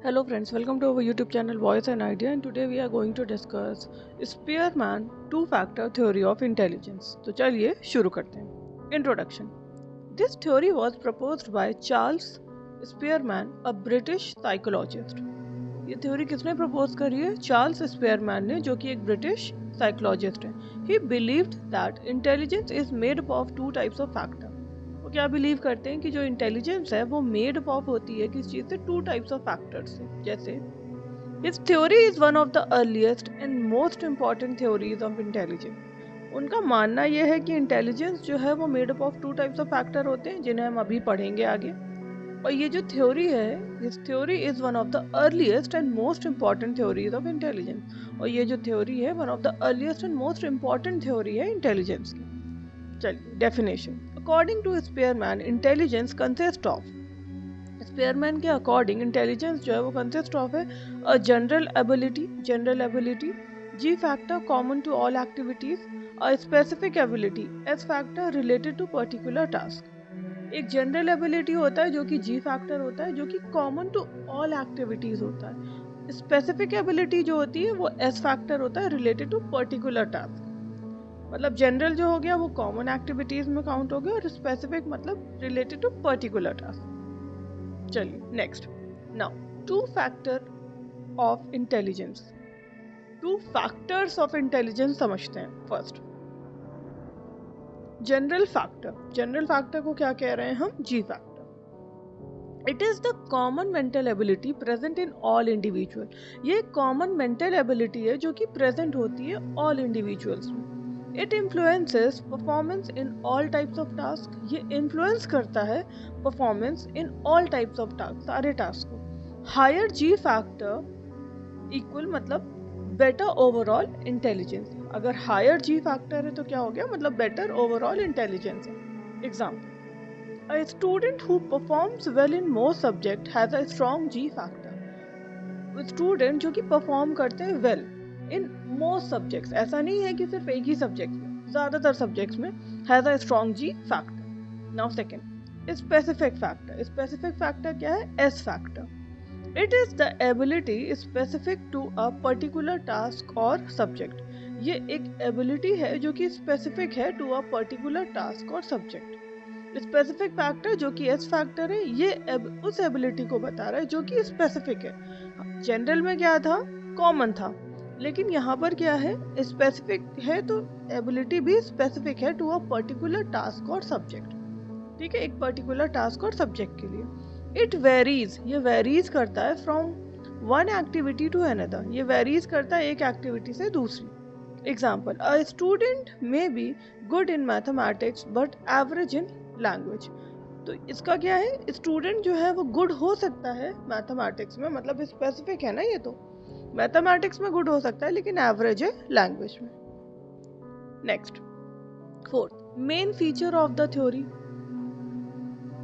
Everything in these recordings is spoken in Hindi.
Hello friends, welcome to our YouTube channel Voice and Idea, and today we are going to discuss Spearman two-factor theory of intelligence. तो चलिए शुरू करते हैं. Introduction. This theory was proposed by Charles Spearman, a British psychologist. ये थ्योरी किसने प्रपोज करी है? चार्ल्स स्पेयरमैन ने, जो कि एक ब्रिटिश साइकोलॉजिस्ट है. He believed that intelligence is made up of two types of factors. वो क्या बिलीव करते हैं कि जो इंटेलिजेंस है वो मेड अप होती है किस चीज से? टू टाइप्स ऑफ फैक्टर्स से. जैसे his theory is one of the earliest and most important theories of intelligence. उनका मानना यह है कि इंटेलिजेंस जो है वो made up of two types of factor होते हैं, जिन्हें हम अभी पढ़ेंगे आगे. और ये जो थ्योरी है, his theory is one of the earliest and most important theories of intelligence. और ये जो थ्योरी है one of the earliest and most important theory है इंटेलिजेंस की. चलिए definition. According to Spearman, intelligence consist of. Spearman के अकॉर्डिंग इंटेलिजेंस जो है वो कंसिस्ट ऑफ है a general ability, G factor common to all activities, a specific ability, S factor related to particular task. एक जनरल एबिलिटी होता है जो कि जी फैक्टर होता है, जो कि कॉमन टू ऑल एक्टिविटीज होता है. स्पेसिफिक एबिलिटी जो होती है वो एस फैक्टर होता है, रिलेटेड टू पर्टिकुलर टास्क. मतलब जनरल जो हो गया वो कॉमन एक्टिविटीज में काउंट हो गया, और स्पेसिफिक मतलब रिलेटेड टू पर्टिकुलर टास्क. चलिए next. Now two factor of intelligence. Two factors of intelligence समझते हैं. फर्स्ट जनरल फैक्टर को क्या कह रहे हैं हम? जी factor. It is the common mental ability present in all individual. ये कॉमन मेंटल एबिलिटी है जो कि प्रेजेंट होती है ऑल इंडिविजुअल्स में. It influences performance in all types of task. ये इन्फ्लुएंस करता है performance in all types of task, सारे टास्क को. हायर जी फैक्टर इक्वल मतलब बेटर ओवरऑल इंटेलिजेंस. अगर हायर जी फैक्टर है तो क्या हो गया? मतलब बेटर ओवरऑल इंटेलिजेंस है. Example, a student who performs well in most subject has a strong G factor. Student जो कि परफॉर्म करते हैं वेल इन मोस्ट सब्जेक्ट्स, ऐसा नहीं है कि सिर्फ एक ही सब्जेक्ट में, ज्यादातर सब्जेक्ट्स में, has a strong G factor. Now second specific factor क्या है? S factor. It is the ability specific to a particular task और सब्जेक्ट. ये एक एबिलिटी है जो कि स्पेसिफिक है टू अ पर्टिकुलर टास्क और सब्जेक्ट. स्पेसिफिक फैक्टर जो कि एस फैक्टर है, ये उस एबिलिटी को बता रहा है जो कि स्पेसिफिक है. जनरल में क्या था? कॉमन था. लेकिन यहाँ पर क्या है? स्पेसिफिक है, तो एबिलिटी भी स्पेसिफिक है टू अ पर्टिकुलर टास्क और सब्जेक्ट. ठीक है, एक पर्टिकुलर टास्क और सब्जेक्ट के लिए. इट वेरीज, ये वेरीज करता है from one activity to another. ये वेरीज करता है एक एक्टिविटी से दूसरी. Example, a student may be good in mathematics but average in language. तो इसका क्या है? स्टूडेंट जो है वो गुड हो सकता है मैथमेटिक्स में, मतलब स्पेसिफिक है ना, ये तो मैथमेटिक्स में गुड हो सकता है लेकिन एवरेज है लैंग्वेज में. Next, fourth main feature of the theory.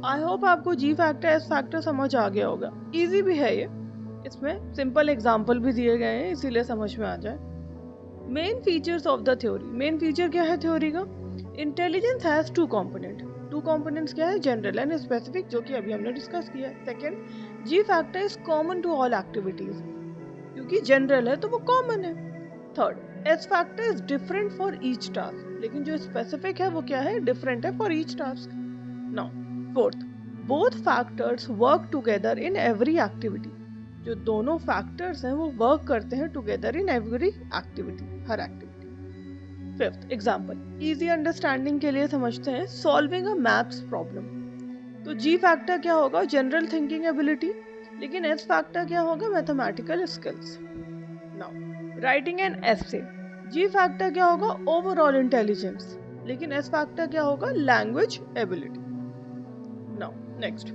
I hope आपको जी फैक्टर एस फैक्टर समझ आ गया होगा. इजी भी है ये, इसमें सिंपल एग्जांपल भी दिए गए हैं इसीलिए समझ में आ जाए. Main features of the theory. Main feature क्या है थ्योरी का? Intelligence has two component. Two components क्या है? जनरल एंड स्पेसिफिक, जो कि अभी हमने डिस्कस किया. Second, G factor is common to all activities, क्योंकि जनरल है तो वो कॉमन है. Third, S factor is different for each task. लेकिन जो स्पेसिफिक है वो क्या है? डिफरेंट है for each task. Now fourth, both factors work together in every activity. जो दोनों फैक्टर्स हैं वो वर्क करते हैं टुगेदर इन एवरी एक्टिविटी, हर activity. Fifth example, easy understanding के लिए समझते हैं. Solving a maths problem. तो जी फैक्टर क्या होगा? General thinking ability. लेकिन एस फैक्टर क्या होगा? Mathematical skills. Now writing an essay. Ji factor क्या होगा? Overall intelligence. लेकिन एस फैक्टर क्या होगा? Language ability. Now next,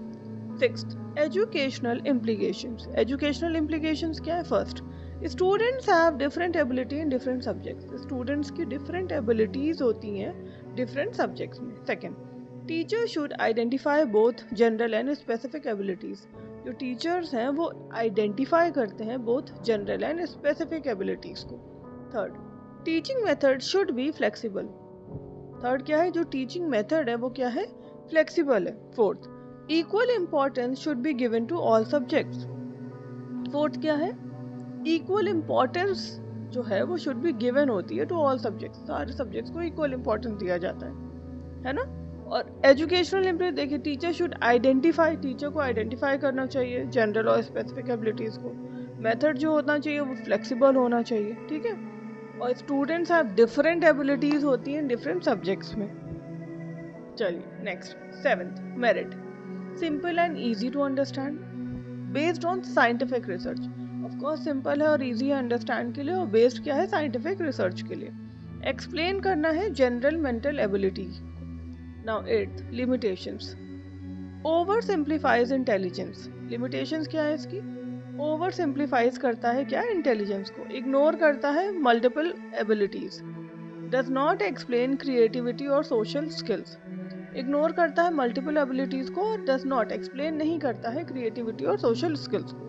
sixth, educational implications. Educational implications क्या है? First, students have different ability in different subjects. Students की डिफरेंट एबिलिटीज होती हैं डिफरेंट सब्जेक्ट्स में. Second, teacher should identify both general and specific abilities. जो टीचर्स हैं वो आइडेंटिफाई करते हैं both general and specific abilities को. Third, teaching method should be flexible. Third क्या है? जो टीचिंग मेथड है वो क्या है? फ्लेक्सिबल है. Fourth, equal importance should be given to all subjects. Fourth क्या है, इक्वल इम्पोर्टेंस जो है वो शुड बी गिवन होती है टू ऑल सब्जेक्ट्स, सारे सब्जेक्ट्स को इक्वल इम्पोर्टेंस दिया जाता है ना। और एजुकेशनल इम्प्रूव देखिए, टीचर शुड आइडेंटिफाई, टीचर को आइडेंटिफाई करना चाहिए जनरल और स्पेसिफिक एबिलिटीज को। मेथड जो होना चाहिए वो फ्लेक्सिबल होना चाहिए, ठीक है। और स्टूडेंट्स हैव डिफरेंट एबिलिटीज होती हैं डिफरेंट सब्जेक्ट्स में। चलिए next, seventh, merit, simple and easy to understand based on scientific research. Of course simple है और इजी है अंडरस्टैंड के लिए, और बेस्ड क्या है, साइंटिफिक रिसर्च के लिए। एक्सप्लेन करना है general mental ability. Now eighth, limitations, over simplifies intelligence. Limitations क्या है इसकी, ओवर सिंप्लीफाइज करता है क्या, इंटेलिजेंस को, इग्नोर करता है multiple abilities, does not explain creativity और सोशल स्किल्स, इग्नोर करता है मल्टीपल एबिलिटीज को और डज नॉट एक्सप्लेन नहीं करता है क्रिएटिविटी और सोशल स्किल्स को।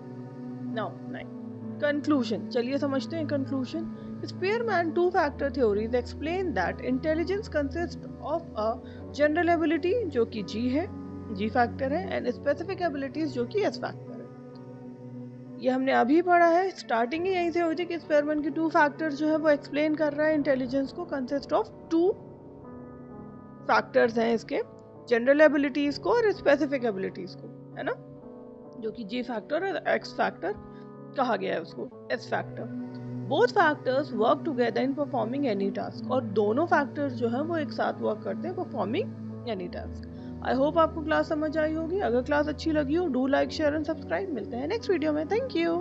नाउ नाइन, कंक्लूजन, चलिए समझते हैं conclusion. Spearman two-factor theories explain that intelligence consists of a general ability जो कि G है, G factor है, and specific abilities जो कि S factor है। ये हमने अभी पढ़ा है, स्टार्टिंग ही यहीं से हुई थी कि स्पेयरमैन की टू फैक्टर्स जो है वो एक्सप्लेन कर रहा है इंटेलिजेंस को, कंसिस्ट ऑफ टू फैक्टर्स हैं इसके, जनरल एबिलिटीज को और स्पेसिफिक एबिलिटीज को, है ना, जो कि G फैक्टर और X फैक्टर कहा गया है उसको, S factor. Both factors work together in performing any task, और दोनों फैक्टर्स जो हैं वो एक साथ वर्क करते हैं performing any task. I hope आपको क्लास समझ आई होगी। अगर क्लास अच्छी लगी हो, do like, share and subscribe. मिलते हैं नेक्स्ट वीडियो में। Thank you.